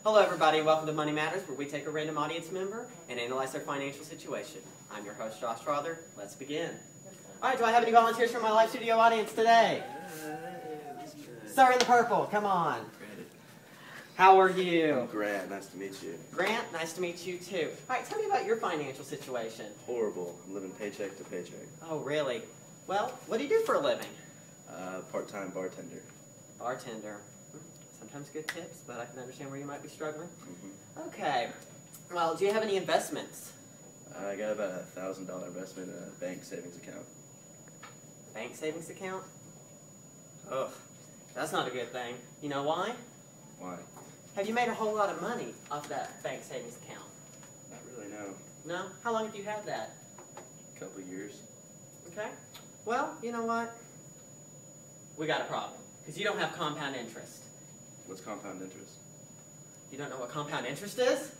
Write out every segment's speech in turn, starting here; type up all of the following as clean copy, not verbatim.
Hello everybody, welcome to Money Matters, where we take a random audience member and analyze their financial situation. I'm your host, Josh Rother. Let's begin. Alright, do I have any volunteers from my live studio audience today? Sir in the purple, come on. How are you? I'm Grant, nice to meet you. Grant, nice to meet you too. Alright, tell me about your financial situation. Horrible. I'm living paycheck to paycheck. Oh, really? Well, what do you do for a living? Part-time bartender. Bartender. Sometimes good tips, but I can understand where you might be struggling. Mm-hmm. Okay. Well, do you have any investments? I got about a $1,000 investment in a bank savings account. Bank savings account? Ugh, that's not a good thing. You know why? Why? Have you made a whole lot of money off that bank savings account? Not really, no. No? How long have you had that? A couple years. Okay. Well, you know what? We got a problem. Because you don't have compound interest. What's compound interest? You don't know what compound interest is?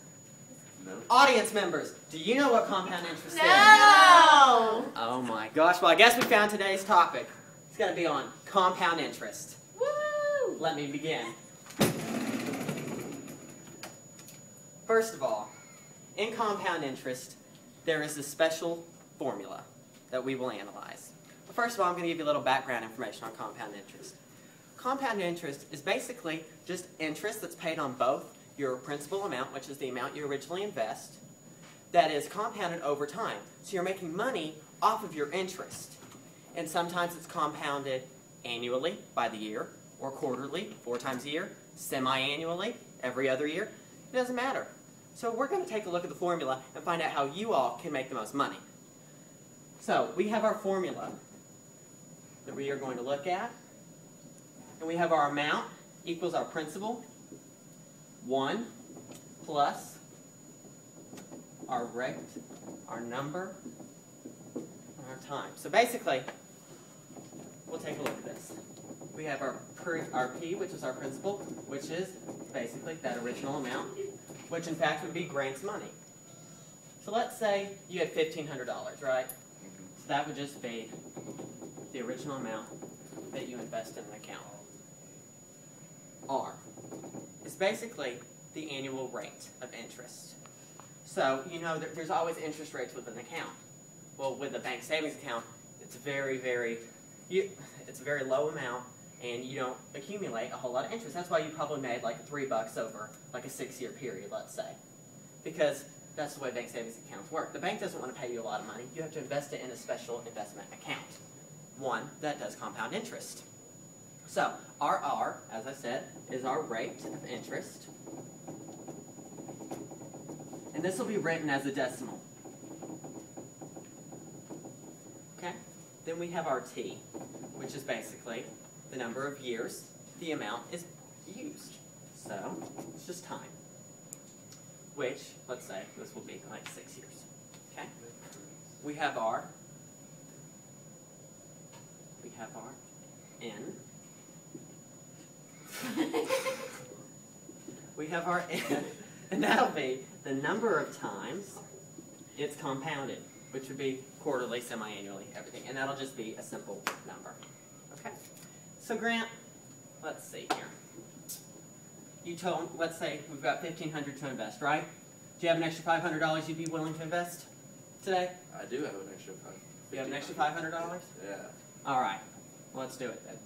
No. Audience members, do you know what compound interest is? No! Oh my gosh, well I guess we found today's topic. It's going to be on compound interest. Woo! Let me begin. First of all, in compound interest, there is a special formula that we will analyze. But first of all, I'm going to give you a little background information on compound interest. Compound interest is basically just interest that's paid on both your principal amount, which is the amount you originally invest, that is compounded over time. So you're making money off of your interest. And sometimes it's compounded annually by the year, or quarterly, 4 times a year, semi-annually, every other year. It doesn't matter. So we're going to take a look at the formula and find out how you all can make the most money. So we have our formula that we are going to look at. And we have our amount equals our principal, 1 plus our rate, our number, and our time. So basically, we'll take a look at this. We have our P, which is our principal, which is basically that original amount, which in fact would be Grant's money. So let's say you had $1,500, right? So that would just be the original amount that you invest in an account. R is basically the annual rate of interest. So you know that there's always interest rates with an account. Well, with a bank savings account, it's a very low amount, and you don't accumulate a whole lot of interest. That's why you probably made like $3 over like a 6-year period, let's say, because that's the way bank savings accounts work. The bank doesn't want to pay you a lot of money. You have to invest it in a special investment account, one that does compound interest. So our R, as I said, is our rate of interest. And this will be written as a decimal. Okay? Then we have our T, which is basically the number of years the amount is used. So it's just time, which, let's say, this will be like 6 years. Okay? We have our N. We have our N, and that'll be the number of times it's compounded, which would be quarterly, semi-annually, everything. And that'll just be a simple number. Okay? So Grant, let's see here. You told, let's say we've got $1,500 to invest, right? Do you have an extra $500 you'd be willing to invest today? I do have an extra $500. You have an extra $500? Yeah. All right. Well, let's do it then.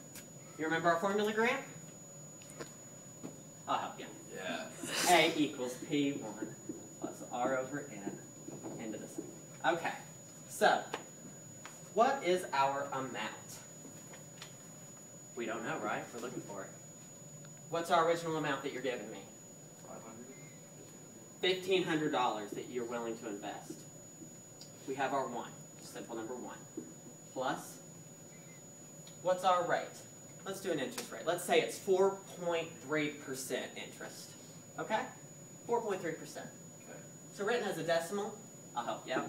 You remember our formula, Grant? I'll help you. Yeah. A equals P1 plus R over N into this. Okay, so what is our amount? We don't know, right? We're looking for it. What's our original amount that you're giving me? $1,500 that you're willing to invest. We have our 1, simple number 1, plus, what's our rate? Let's do an interest rate. Let's say it's 4.3% interest. Okay? 4.3%. Okay. So written as a decimal, I'll help you out.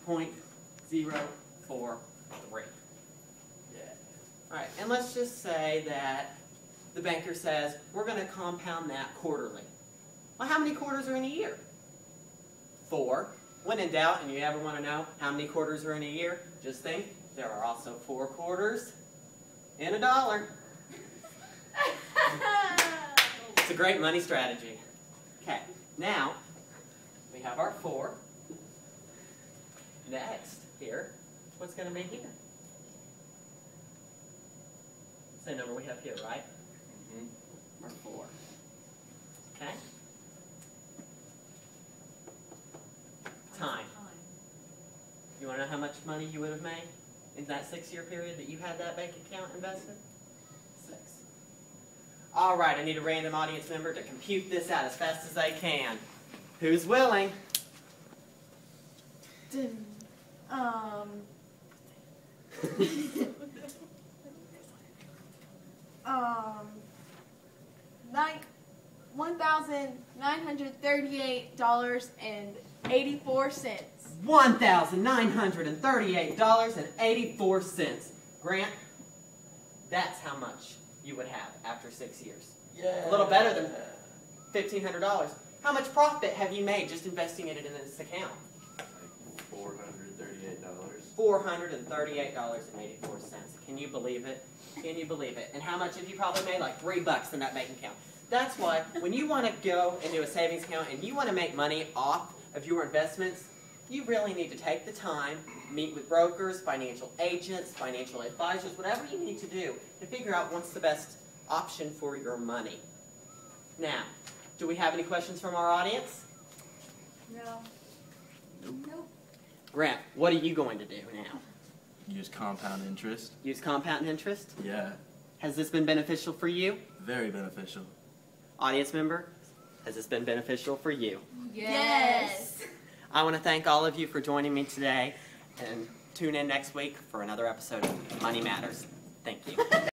0.043. Yeah. Alright, and let's just say that the banker says, we're going to compound that quarterly. Well, how many quarters are in a year? 4. When in doubt, and you ever want to know how many quarters are in a year, just think, there are also 4 quarters in $1. It's a great money strategy. Okay, now we have our 4. Next, here, what's going to be here? Same number we have here, right? Mm-hmm. Or 4. Okay? Time. You want to know how much money you would have made in that 6-year period that you had that bank account invested? 6. All right, I need a random audience member to compute this out as fast as they can. Who's willing? $1,938.84. $1,938.84. Grant, that's how much you would have after 6 years. Yeah. A little better than $1,500. How much profit have you made just investing it in this account? Like $438. $438.84. Can you believe it? Can you believe it? And how much have you probably made? Like $3 in that bank account. That's why when you want to go into a savings account and you want to make money off of your investments, you really need to take the time, meet with brokers, financial agents, financial advisors, whatever you need to do to figure out what's the best option for your money. Now, do we have any questions from our audience? No. Nope. Grant, what are you going to do now? Use compound interest. Use compound interest? Yeah. Has this been beneficial for you? Very beneficial. Audience member, has this been beneficial for you? Yes. I want to thank all of you for joining me today, and tune in next week for another episode of Money Matters. Thank you.